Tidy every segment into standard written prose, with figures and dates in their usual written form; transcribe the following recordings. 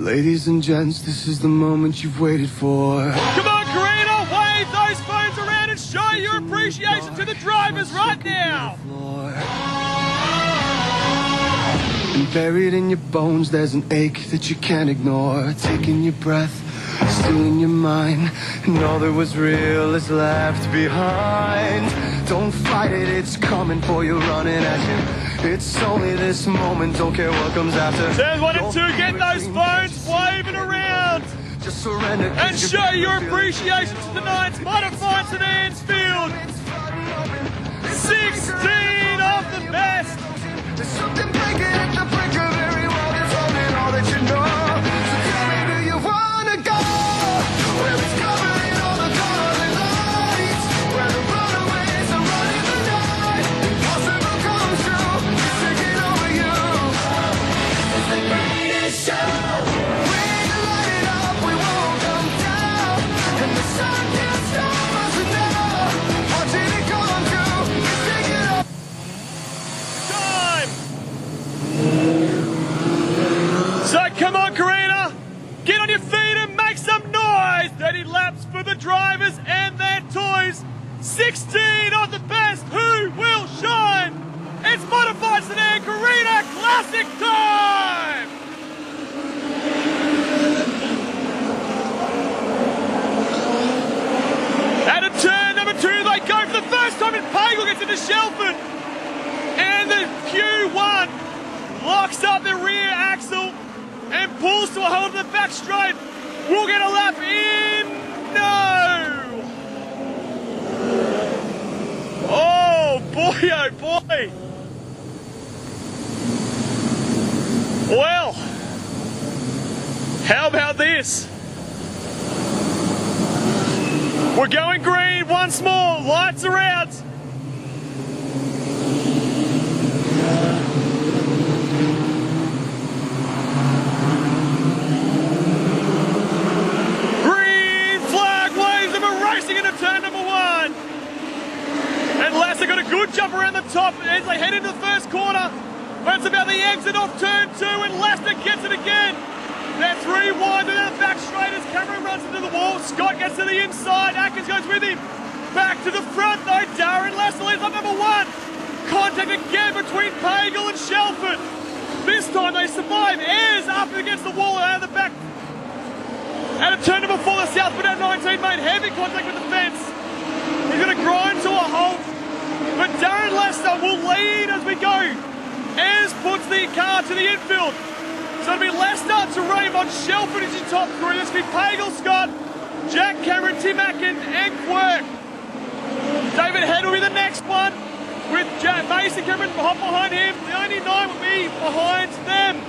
Ladies and gents, this is the moment you've waited for. Come on, Carina, wave those phones around and show your appreciation to the drivers right now. And buried in your bones, there's an ache that you can't ignore. Taking your breath, still in your mind, and all that was real is left behind. Don't fight it, it's coming for you, running at you. It's only this moment, don't care what comes after. Turns 1 and 2, get those phones waving around. Just surrender and show your appreciation to tonight's modified sedans field. 16 of the best. There's something breaking at the brink of every wall that's holding all that you know. So tell me, do you wanna go where it's covering all the colors and lights, where the runaways are running the night? Impossible comes true, it's taking over you. It's the greatest show. We're gonna light it up, we won't come down, and the sun can't stop us now. Watching it come true, it's taking over. So come on, Carina, get on your feet and make some noise. 30 laps for the drivers and their toys. 16 of the best. Who will shine? It's modified sedan Carina Classic time. Out of turn number 2, they go for the first time in Pagel gets into Shelford. And the Q1 locks up the rear axle and pulls to a hold in the back straight. We'll get a lap in. No. Oh boy, oh boy. Well, how about this? We're going green once more. Lights are out. Turn number 1. And Lasser got a good jump around the top as they head into the first corner. But it's about the exit off turn 2 and Lasser gets it again. They're 3 wide to the back straight as Cameron runs into the wall. Scott gets to the inside. Atkins goes with him. Back to the front though. Darren Lasser leads up number 1. Contact again between Pagel and Shelford. This time they survive. Ayres up against the wall out of the back. Out of turn number 4, the southbound at 19 made heavy contact with the fence. He's going to grind to a halt. But Darren Lester will lead as we go. Ayres puts the car to the infield. So it'll be Lester to Raymond, Shelford is your top 3. This will be Pagel, Scott, Jack Cameron, Tim Atkin and Quirk. David Head will be the next one with Mason Cameron behind him. The only 9 will be behind them.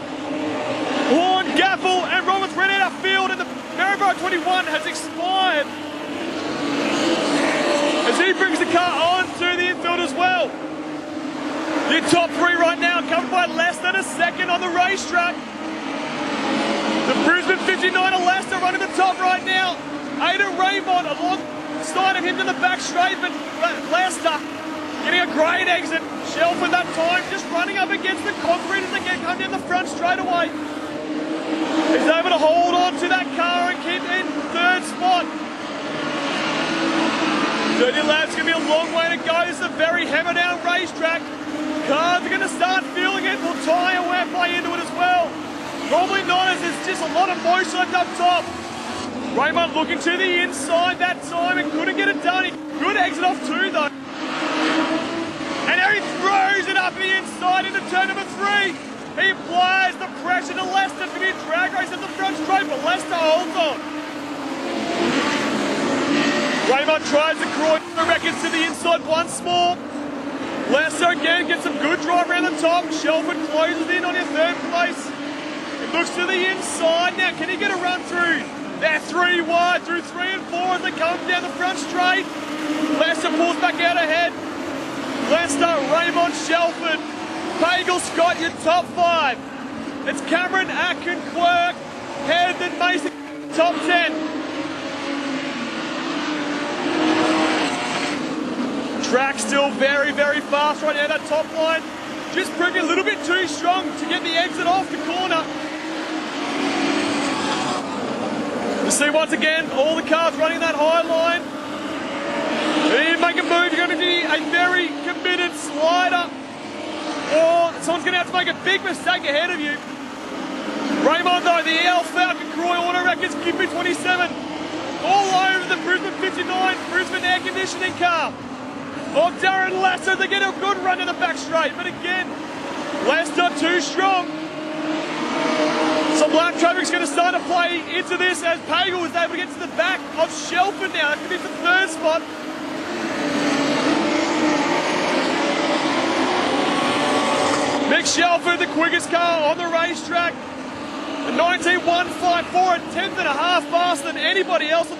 Horn, Gaffel and Roberts ran out of field and the Maryborough 21 has expired. As he brings the car on to the infield as well. Your top 3 right now covered by less than a second on the racetrack. The Brisbane 59 of Leicester running the top right now. Aidan Raymond alongside of him to the back straight, but Leicester getting a great exit. Shelford that time just running up against the concrete as they come down the front straight away. He's able to hold on to that car and keep in 3rd spot. 30 laps, going to be a long way to go. This is a very hammered down racetrack. Cars are going to start feeling it. Will tyre wear play into it as well? Probably not, as there's just a lot of motion left up top. Raymond looking to the inside that time and couldn't get it done. Good exit off 2 though. And now he throws it up the inside into turn number 3. He applies the pressure to Leicester to be a drag race at the front straight, but Leicester holds on. Raymond tries to cross the records to the inside once more. Leicester again gets some good drive around the top. Shelford closes in on his 3rd place. He looks to the inside. Now, can he get a run through? They're 3 wide through 3 and 4 as they come down the front straight. Leicester pulls back out ahead. Leicester, Raymond, Shelford, Pagel, Scott, your top 5. It's Cameron, Atkin, Quirk, Head, then Mason, top 10. Track still very, very fast right now. That top line just proving a little bit too strong to get the exit off the corner. See once again, all the cars running that high line. If you make a move, you're going to be a very committed slider, or someone's going to have to make a big mistake ahead of you. Raymond though, the EL Falcon Croy Auto Records QP27, all over the Brisbane 59 Brisbane air conditioning car. Oh, Darren Lester, they get a good run to the back straight, but again, Lester too strong. Some lap traffic's going to start to play into this as Pagel was able to get to the back of Shelford now. That could be the third spot. Mick Shelford, the quickest car on the racetrack. A 19.154, a tenth and a half faster than anybody else on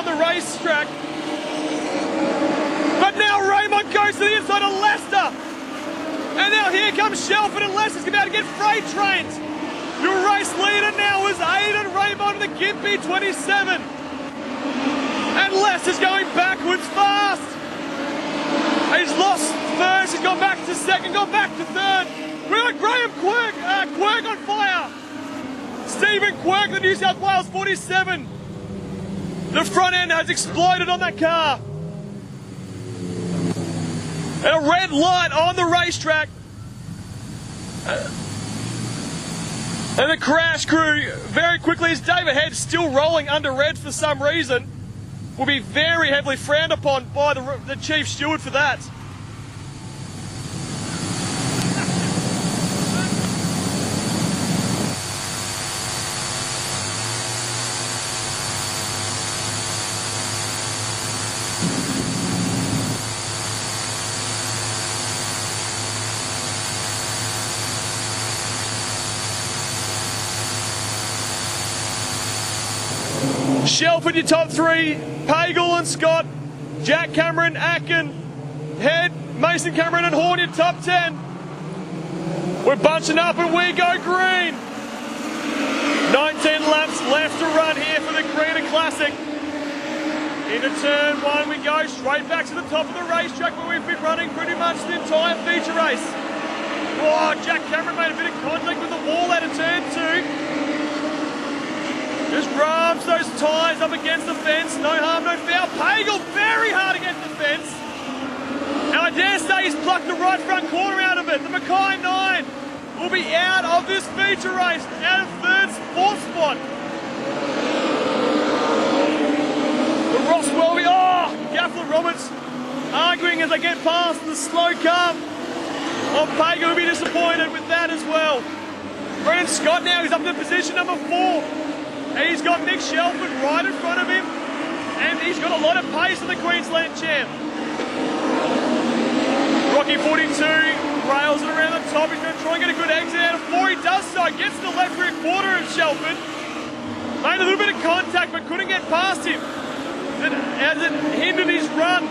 the racetrack. But now Raymond goes to the inside of Lester. And now here comes Shelford, and Lester's about to get freight trains. Your race leader now is Aidan Raymond in the Gimpy 27. And Lester's going backwards fast. He's lost first, he's gone back to second, gone back to third. We've got Graham Quirk on fire. Stephen Quirk, the New South Wales 47. The front end has exploded on that car. And a red light on the racetrack. And the crash crew very quickly, as David Head still rolling under red for some reason, will be very heavily frowned upon by the chief steward for that. Shelford, your top three, Pagel and Scott, Jack Cameron, Akin, Head, Mason Cameron and Horn, your top 10. We're bunching up and we go green. 19 laps left to run here for the Carina Classic. Into turn one we go, straight back to the top of the racetrack where we've been running pretty much the entire feature race. Oh, Jack Cameron made a bit of contact with the wall out of turn two. Just rubs those tyres up against the fence. No harm, no foul. Pagel very hard against the fence. And I dare say he's plucked the right front corner out of it. The Mackay 9 will be out of this feature race, out of fourth spot. The Ross Welby, Gaffler Roberts arguing as they get past the slow car. Pagel will be disappointed with that as well. Brendan Scott now is up to position number 4. And he's got Mick Shelford right in front of him. And he's got a lot of pace in the Queensland champ. Rocky 42 rails it around the top. He's going to try and get a good exit out of 4. He does so. Gets to the left rear quarter of Shelford. Made a little bit of contact but couldn't get past him. As it hindered his run.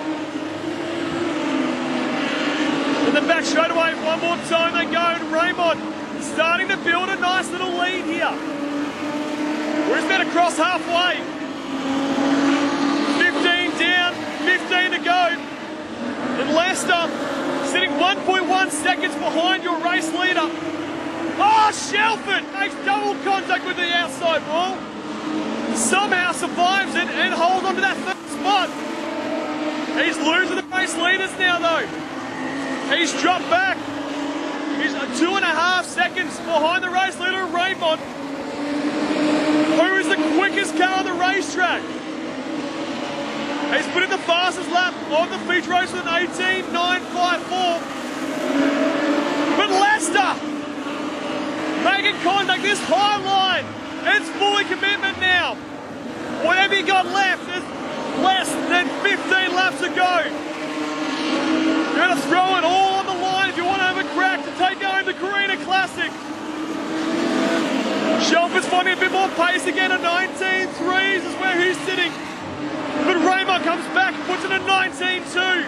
In the back straightaway, one more time they go. And Raymond starting to build a nice little lead here. We're just about to cross halfway. 15 down, 15 to go. And Leicester sitting 1.1 seconds behind your race leader. Oh, Shelford makes double contact with the outside wall. Somehow survives it and holds on to that third spot. He's losing the race leaders now though. He's dropped back. He's 2.5 seconds behind the race leader, Raymond, who is the quickest car on the racetrack. He's put in the fastest lap of the feature race with an 18.954. But Leicester making contact this high line. It's fully commitment now. Whatever you got left, there's less than 15 laps to go. You're going to throw it all on the line if you want to have a crack to take home the Carina Classic. Shelford's finding a bit more pace again. A 19.3s is where he's sitting. But Raymond comes back and puts in a 19.2.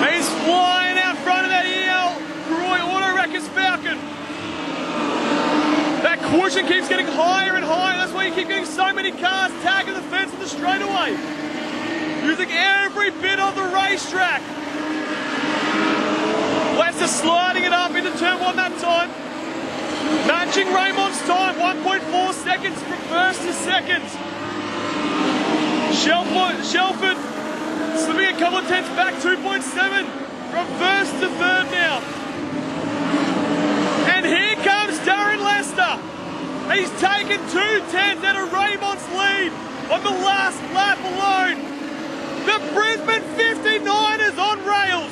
He's flying out front of that EL Roy Auto Records Falcon. That cushion keeps getting higher and higher. That's why you keep getting so many cars tagging the fence on the straightaway. Using every bit of the racetrack. Leicester sliding it up into turn one that time. Matching Raymond's time, 1.4 seconds from first to second. Shelford slipping a couple of tenths back, 2.7 from first to third now. And here comes Darren Lester. He's taken 2/10 out of Raymond's lead on the last lap alone. The Brisbane 59ers on rails.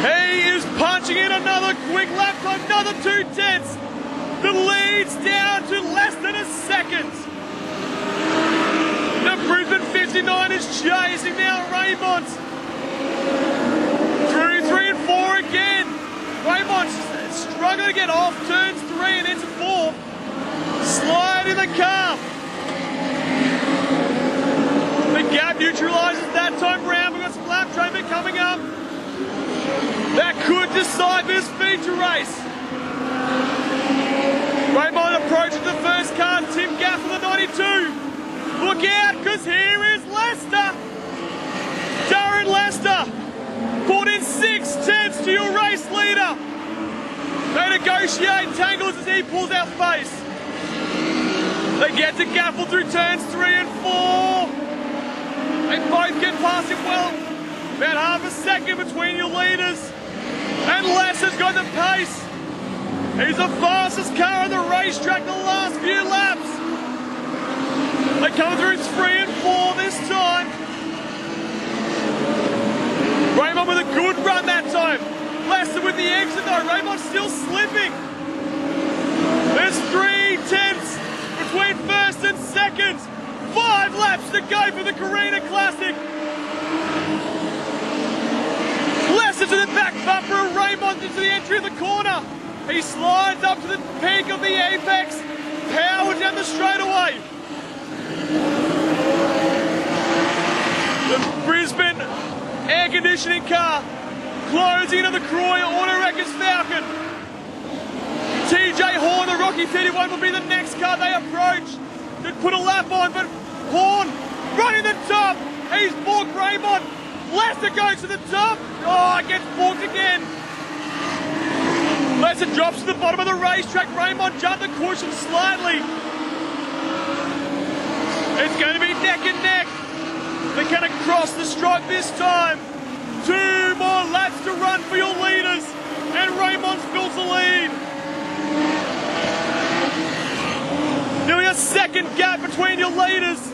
He is punching in another quick lap time, another 2/10. The lead's down to less than a second. The Brisbane 59ers chasing now Raymond. Through 3 and 4 again. Raymond's struggling to get off turns 3 and into 4. Slide in the car. The gap neutralises that time round. We've got some lap traffic coming up. That could decide this feature race. Raymond approaching the first car. Tim Gaff for the 92. Look out, because here is Lester. Darren Lester put in 6/10 to your race leader. They negotiate tangles as he pulls out face. They get to Gaffel through turns 3 and 4. They both get past him well. About half a second between your leaders. And Lester's got the pace. He's the fastest car on the racetrack the last few laps. They come through 3 and 4 this time. Raymond with a good run that time. Lester with the exit though. Raymond's still slipping. There's 3/10 between first and second. 5 laps to go for the Carina Classic. Lester to the back bumper of Raymond into the entry of the corner. He slides up to the peak of the apex. Power down the straightaway. The Brisbane air conditioning car closing into the Croy Auto Wreckers Falcon. TJ Horn, the Rocky 31, will be the next car they approach to put a lap on, but Horn running the top. He's balked Raymond. Lester goes to the top. Oh, it gets balked again. Lester drops to the bottom of the racetrack. Raymond jumped the cushion slightly. It's going to be neck and neck. They're going to cross the stripe this time. 2 more laps to run for your leaders. And Raymond fills the lead. Nearly a second gap between your leaders.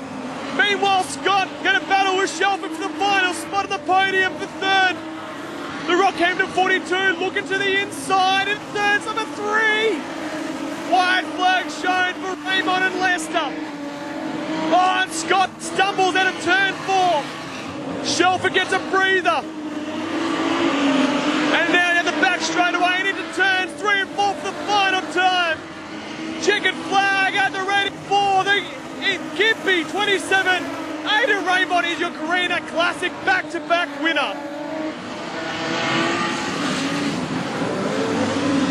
Meanwhile, Scott going to battle with Shelford for the final spot on the podium for third. The Rockhampton 42 looking to the inside in third, number 3. White flag shown for Raymond and Lester. Oh, and Scott stumbles out of turn 4. Shelford gets a breather. And now down the back straightaway and into turns 3 and 4 for the final time. Chicken flag at the rating 4. The Kimpy 27. Aidan Raymond is your Carina Classic back-to-back winner.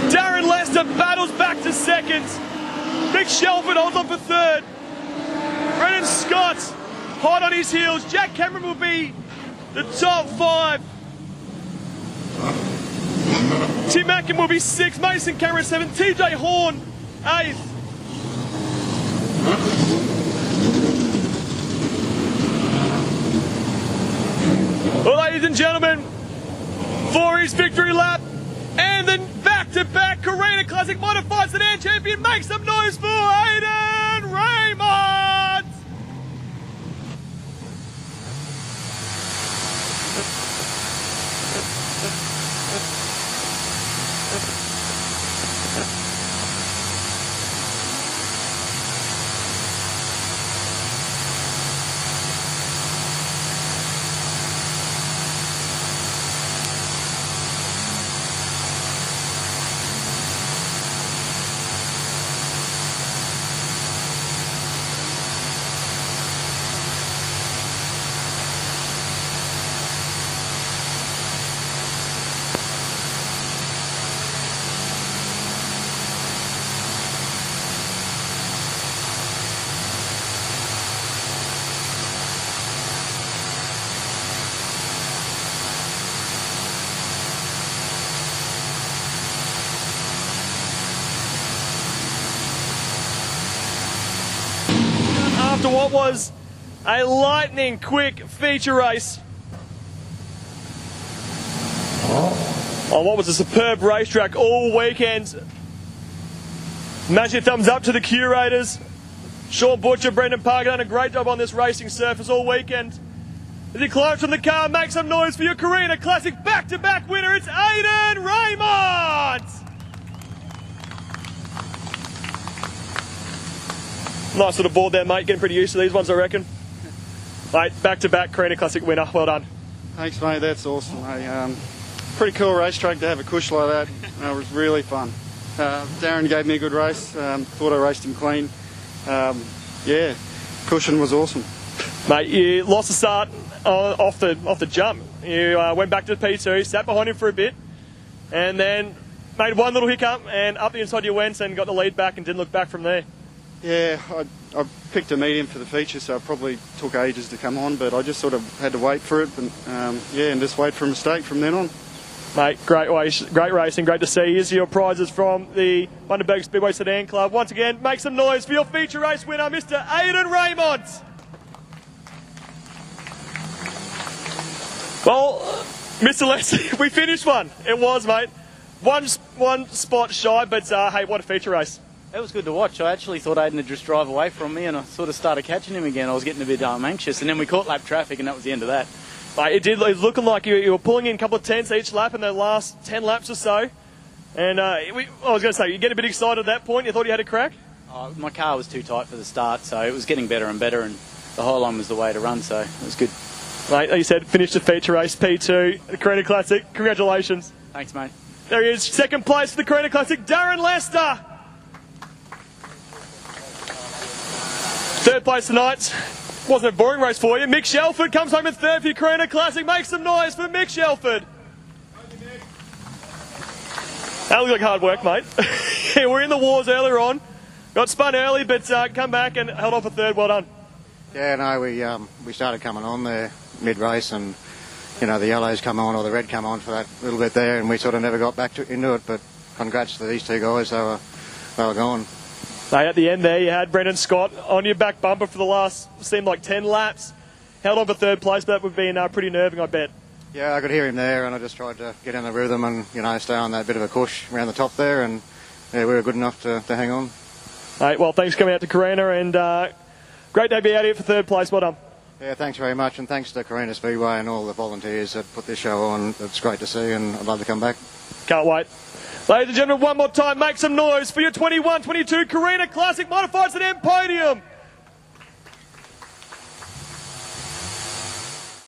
Darren Lester battles back to second. Mick Shelford holds on for third. Brennan Scott hot on his heels. Jack Cameron will be the top 5. Tim Mackin will be 6th. Mason Cameron 7th. TJ Horn 8th. Well, ladies and gentlemen, for his victory lap and then back-to-back Carina Classic Modified Sedan Champion, make some noise for Aidan Raymond! what was a lightning quick feature race on what was a superb racetrack all weekend. Massive thumbs up to the curators. Sean Butcher, Brendan Parker done a great job on this racing surface all weekend. As he climbs from the car, make some noise for your Carina Classic back-to-back winner. It's Aiden Raymond. Nice little board there, mate. Getting pretty used to these ones, I reckon. Mate, back-to-back Carina Classic winner. Well done. Thanks, mate. That's awesome. Pretty cool racetrack to have a cush like that. It was really fun. Darren gave me a good race. Thought I raced him clean. Yeah, cushion was awesome. Mate, you lost the start off the jump. You went back to the P2, sat behind him for a bit, and then made one little hiccup and up the inside you went and got the lead back and didn't look back from there. Yeah, I picked a medium for the feature, so it probably took ages to come on, but I just sort of had to wait for it, and just wait for a mistake from then on. Mate, great racing, great to see. Here's your prizes from the Bundaberg Speedway Sedan Club. Once again, make some noise for your feature race winner, Mr. Aiden Raymond. Well, Mr. Leslie, we finished one. It was, mate. One spot shy, but hey, what a feature race. It was good to watch. I actually thought Aiden would just drive away from me, and I sort of started catching him again. I was getting a bit anxious, and then we caught lap traffic, and that was the end of that. It was looking like you were pulling in a couple of tenths each lap in the last 10 laps or so. And I was going to say, you get a bit excited at that point? You thought you had a crack? My car was too tight for the start, so it was getting better and better, and the whole line was the way to run, so it was good. Mate, like you said, finished the feature race, P2, the Carina Classic. Congratulations. Thanks, mate. There he is, second place for the Carina Classic, Darren Lester. Third place tonight. Wasn't a boring race for you. Mick Shelford comes home in third for your Carina Classic. Make some noise for Mick Shelford. That looked like hard work, mate. Yeah, we're in the wars earlier on. Got spun early, but come back and held off a third. Well done. Yeah, no, we started coming on there mid-race, and the yellows come on or the red come on for that little bit there, and we sort of never got back into it. But congrats to these two guys. They were gone. Mate, at the end there, you had Brendan Scott on your back bumper for the last, seemed like 10 laps. Held on for third place, but that would have been pretty nerving, I bet. Yeah, I could hear him there, and I just tried to get in the rhythm and, stay on that bit of a cush around the top there, and yeah, we were good enough to hang on. Mate, well, thanks for coming out to Carina, and great to be out here for third place. Well done. Yeah, thanks very much, and thanks to Carina Speedway and all the volunteers that put this show on. It's great to see, and I'd love to come back. Can't wait. Ladies and gentlemen, one more time, make some noise for your 21-22 Carina Classic Modified Sedan Podium.